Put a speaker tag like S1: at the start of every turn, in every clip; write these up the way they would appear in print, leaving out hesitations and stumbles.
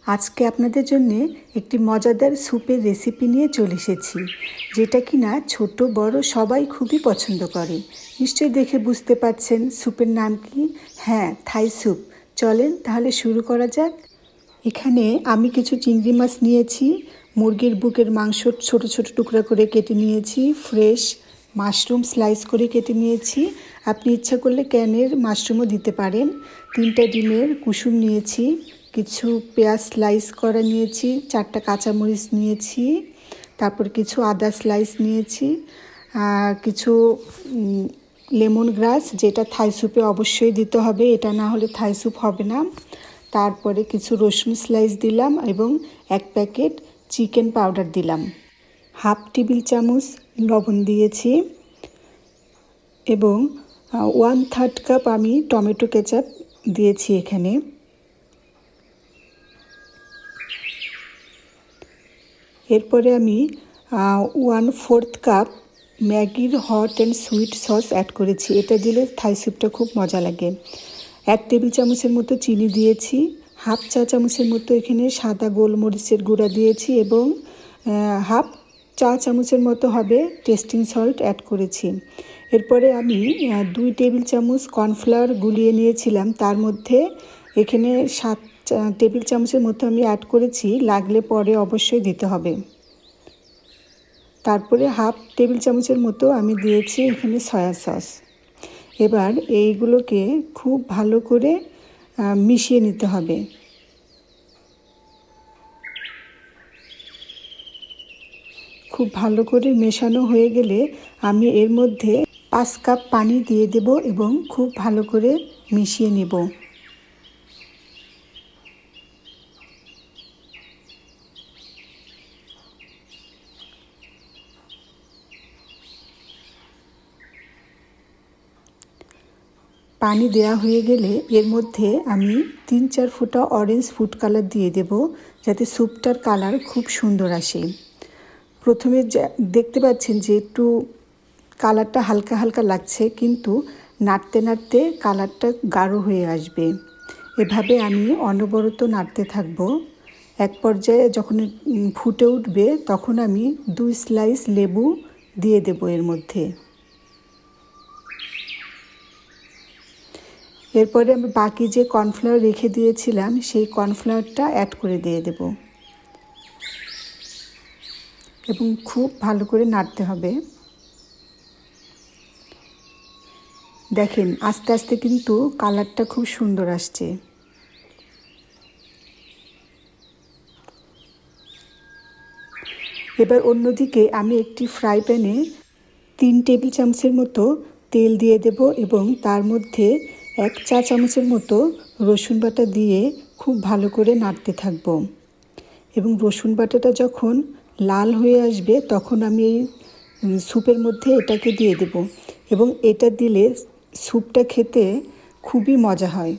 S1: আজকে আপনাদের জন্য একটি মজাদার স্যুপের রেসিপি নিয়ে চলে এসেছি, যেটা কিনা ছোট বড় সবাই খুবই পছন্দ করে। নিশ্চয়ই দেখে বুঝতে পারছেন স্যুপের নাম কি? হ্যাঁ, থাই স্যুপ। চলেন তাহলে শুরু করা যাক। এখানে আমি কিছু চিংড়ি মাছ নিয়েছি, মুরগির বুকের মাংস ছোট ছোট টুকরা করে কেটে নিয়েছি, ফ্রেশ মাশরুম স্লাইস করে কেটে নিয়েছি। আপনি ইচ্ছা করলে ক্যানের মাশরুমও দিতে পারেন। 3টা ডিমের কুসুম নিয়েছি, কিছু পেঁয়াজ স্লাইস করা নিয়েছি, 4টা কাঁচামরিচ নিয়েছি, তারপর কিছু আদা স্লাইস নিয়েছি, কিছু লেমন গ্রাস, যেটা থাই স্যুপে অবশ্যই দিতে হবে, এটা না হলে থাই স্যুপ হবে না। তারপরে কিছু রসুন স্লাইস দিলাম এবং 1 প্যাকেট চিকেন পাউডার দিলাম। 1/2 টেবিল চামচ লবণ দিয়েছি এবং 1/3 কাপ আমি টমেটো কেচাপ দিয়েছি এখানে। এরপরে আমি 1/4 কাপ ম্যাগির hot and sweet sauce add করেছি। এটা দিলে থাই স্যুপটা খুব মজা লাগে। 1 টেবিল চামচের মতো চিনি দিয়েছি, 1/2 চা চামচের মতো এখানে সাদা গোলমরিচের গুঁড়া দিয়েছি এবং 1/2 চা চামচের মতো হবে টেস্টিং সল্ট অ্যাড করেছি। এরপরে আমি 2 টেবিল চামচ কর্নফ্লাওয়ার গুলিয়ে নিয়েছিলাম, তার মধ্যে এখানে 7 টেবিল চামচের মতো আমি অ্যাড করেছি, লাগলে পরে অবশ্যই দিতে হবে। তারপরে 1/2 টেবিল চামচের মতো আমি দিয়েছি এখানে সয়া সস। এবার এইগুলোকে খুব ভালো করে মিশিয়ে নিতে হবে। খুব ভালো করে মেশানো হয়ে গেলে আমি এর মধ্যে 5 কাপ পানি দিয়ে দেব এবং খুব ভালো করে মিশিয়ে নেব। পানি দেওয়া হয়ে গেলে এর মধ্যে আমি 3-4 ফোঁটা অরেঞ্জ ফুড কালার দিয়ে দেব, যাতে স্যুপটার কালার খুব সুন্দর আসে। প্রথমে দেখতে পাচ্ছেন যে একটু কালারটা হালকা হালকা লাগছে, কিন্তু নাড়তে নাড়তে কালারটা গাঢ় হয়ে আসবে। এভাবে আমি অনবরত নাড়তে থাকব। এক পর্যায়ে যখন ফুটে উঠবে তখন আমি 2 স্লাইস লেবু দিয়ে দেব এর মধ্যে। এরপরে আমি বাকি যে কর্নফ্লাওয়ার রেখে দিয়েছিলাম সেই কর্নফ্লাওয়ারটা অ্যাড করে দিয়ে দেব এবং খুব ভালো করে নাড়তে হবে। দেখেন আস্তে আস্তে কিন্তু কালারটা খুব সুন্দর আসছে। এবার অন্যদিকে আমি একটি ফ্রাই প্যানে 3 টেবিল চামচের মতো তেল দিয়ে দেব এবং তার মধ্যে 1 চা চামচের মতো রসুন বাটা দিয়ে খুব ভালো করে নাড়তে থাকব এবং রসুন বাটাটা যখন লাল হয়ে আসবে তখন আমি এই স্যুপের মধ্যে এটাকে দিয়ে দেব এবং এটা দিলে স্যুপটা খেতে খুবই মজা হয়।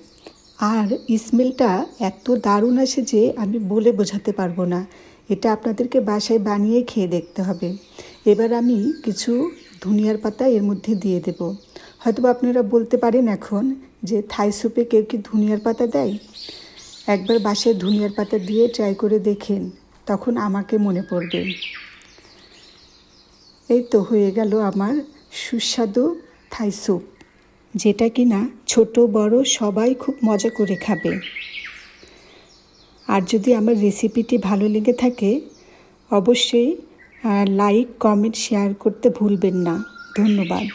S1: আর স্মেলটা এত দারুণ আসে যে আমি বলে বোঝাতে পারবো না। এটা আপনাদেরকে বাসায় বানিয়ে খেয়ে দেখতে হবে। এবার আমি কিছু ধনিয়ার পাতা এর মধ্যে দিয়ে দেব। হয়তো আপনারা বলতে পারেন এখন যে থাই স্যুপে কেউ কি ধনিয়ার পাতা দেয়? একবার বাসায় ধনিয়ার পাতা দিয়ে ট্রাই করে দেখেন, তখন আমাকে মনে পড়বে। এই তো হয়ে গেল আমার সুস্বাদু থাই স্যুপ, যেটা কিনা ছোট বড় সবাই খুব মজা করে খাবে। আর যদি আমার রেসিপিটি ভালো লেগে থাকে অবশ্যই লাইক, কমেন্ট, শেয়ার করতে ভুলবেন না। ধন্যবাদ।